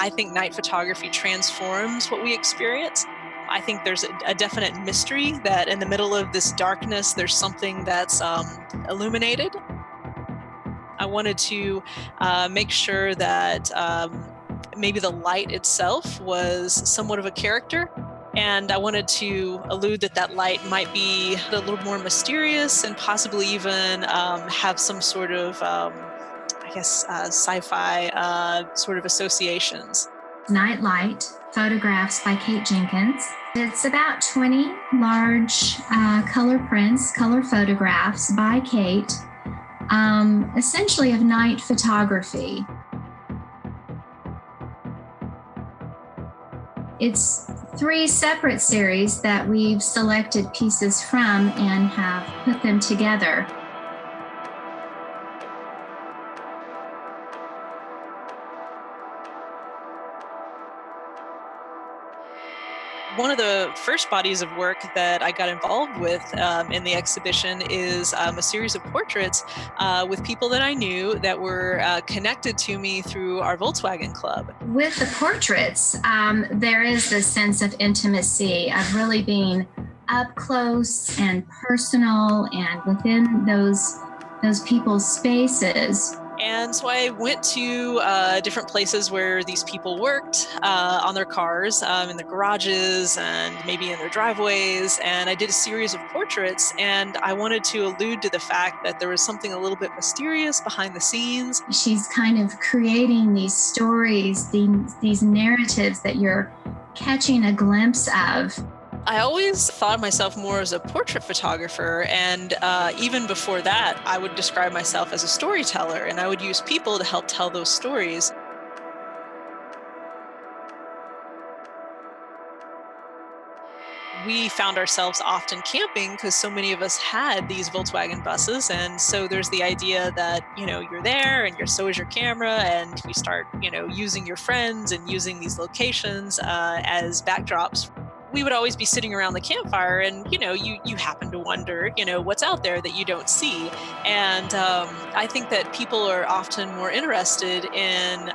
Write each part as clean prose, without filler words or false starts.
I think night photography transforms what we experience. I think there's a definite mystery that in the middle of this darkness, there's something that's illuminated. I wanted to make sure that maybe the light itself was somewhat of a character. And I wanted to allude that that light might be a little more mysterious and possibly even have some sort of, sci-fi sort of associations. Nightlight, photographs by Kate Jenkins. It's about 20 large color prints, color photographs by Kate, essentially of night photography. It's 3 separate series that we've selected pieces from and have put them together. One of the first bodies of work that I got involved with in the exhibition is a series of portraits with people that I knew that were connected to me through our Volkswagen Club. With the portraits, there is this sense of intimacy, of really being up close and personal and within those people's spaces. And so I went to different places where these people worked on their cars, in their garages and maybe in their driveways. And I did a series of portraits, and I wanted to allude to the fact that there was something a little bit mysterious behind the scenes. She's kind of creating these stories, these narratives that you're catching a glimpse of. I always thought of myself more as a portrait photographer, and even before that, I would describe myself as a storyteller, and I would use people to help tell those stories. We found ourselves often camping because so many of us had these Volkswagen buses, and so there's the idea that, you're there and so is your camera, and you start, using your friends and using these locations as backdrops. We would always be sitting around the campfire and, you happen to wonder, what's out there that you don't see. And I think that people are often more interested in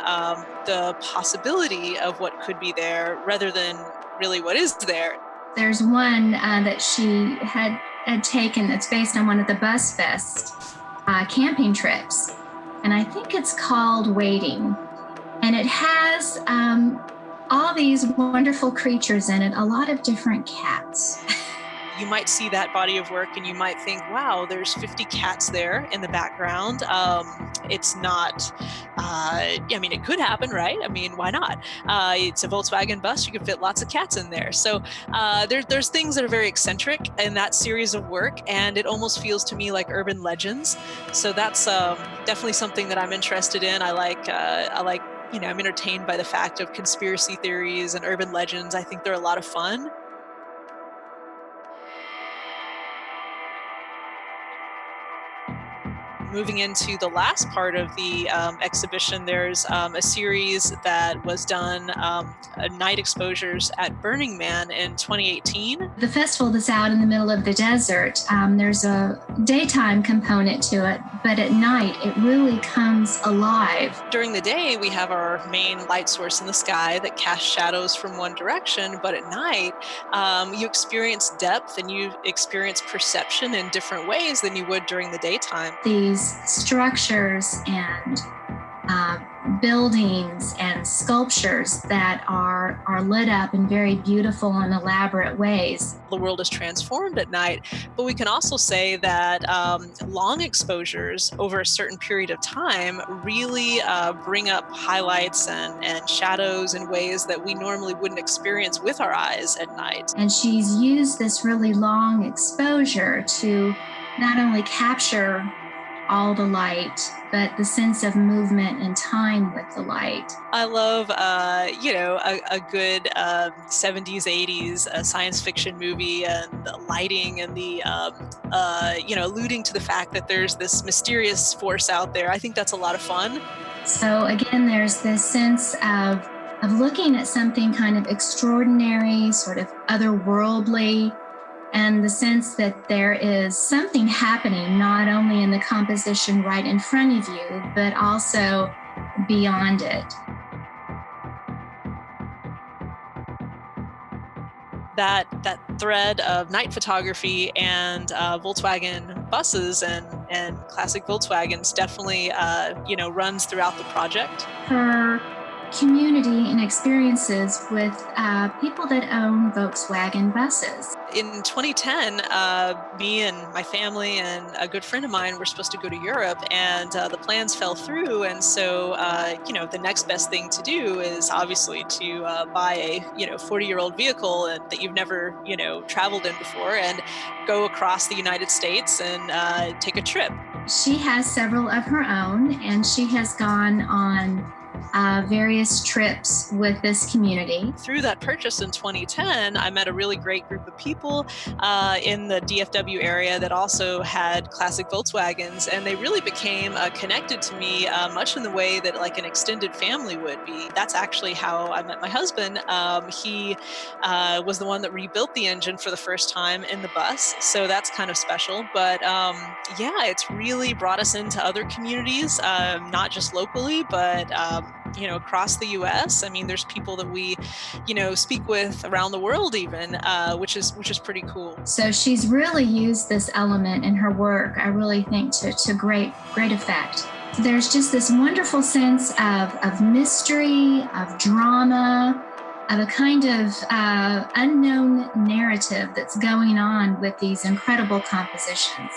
the possibility of what could be there rather than really what is there. There's one that she had taken that's based on one of the Bus Fest camping trips. And I think it's called Waiting. And it has all these wonderful creatures in it, a lot of different cats. You might see that body of work and you might think, wow, there's 50 cats there in the background. It's not, it could happen, right? Why not? It's a Volkswagen bus, you can fit lots of cats in there. So there's things that are very eccentric in that series of work, and it almost feels to me like urban legends. So that's definitely something that I'm interested in. I like, I'm entertained by the fact of conspiracy theories and urban legends. I think they're a lot of fun. Moving into the last part of the exhibition, there's a series that was done, night exposures at Burning Man in 2018. The festival that's out in the middle of the desert, there's a daytime component to it, but at night it really comes alive. During the day, we have our main light source in the sky that casts shadows from one direction, but at night, you experience depth and you experience perception in different ways than you would during the daytime. These structures and buildings and sculptures that are lit up in very beautiful and elaborate ways. The world is transformed at night, but we can also say that long exposures over a certain period of time really bring up highlights and shadows in ways that we normally wouldn't experience with our eyes at night. And she's used this really long exposure to not only capture all the light, but the sense of movement and time with the light. I love, a good 70s, 80s science fiction movie, and the lighting and the, alluding to the fact that there's this mysterious force out there. I think that's a lot of fun. So again, there's this sense of looking at something kind of extraordinary, sort of otherworldly, and the sense that there is something happening not only in the composition right in front of you, but also beyond it. that thread of night photography and Volkswagen buses and classic Volkswagens definitely runs throughout the project. Her community and experiences with people that own Volkswagen buses. In 2010, me and my family and a good friend of mine were supposed to go to Europe, and the plans fell through. And so, the next best thing to do is obviously to buy a 40-year-old vehicle and that you've never traveled in before, and go across the United States and take a trip. She has several of her own, and she has gone on various trips with this community. Through that purchase in 2010, I met a really great group of people in the DFW area that also had classic Volkswagens, and they really became connected to me much in the way that like an extended family would be. That's actually how I met my husband. He was the one that rebuilt the engine for the first time in the bus, so that's kind of special. But yeah, it's really brought us into other communities, not just locally, but across the U.S. I mean, there's people that we, speak with around the world, even, which is pretty cool. So she's really used this element in her work, I really think, to great effect. There's just this wonderful sense of mystery, of drama, of a kind of unknown narrative that's going on with these incredible compositions.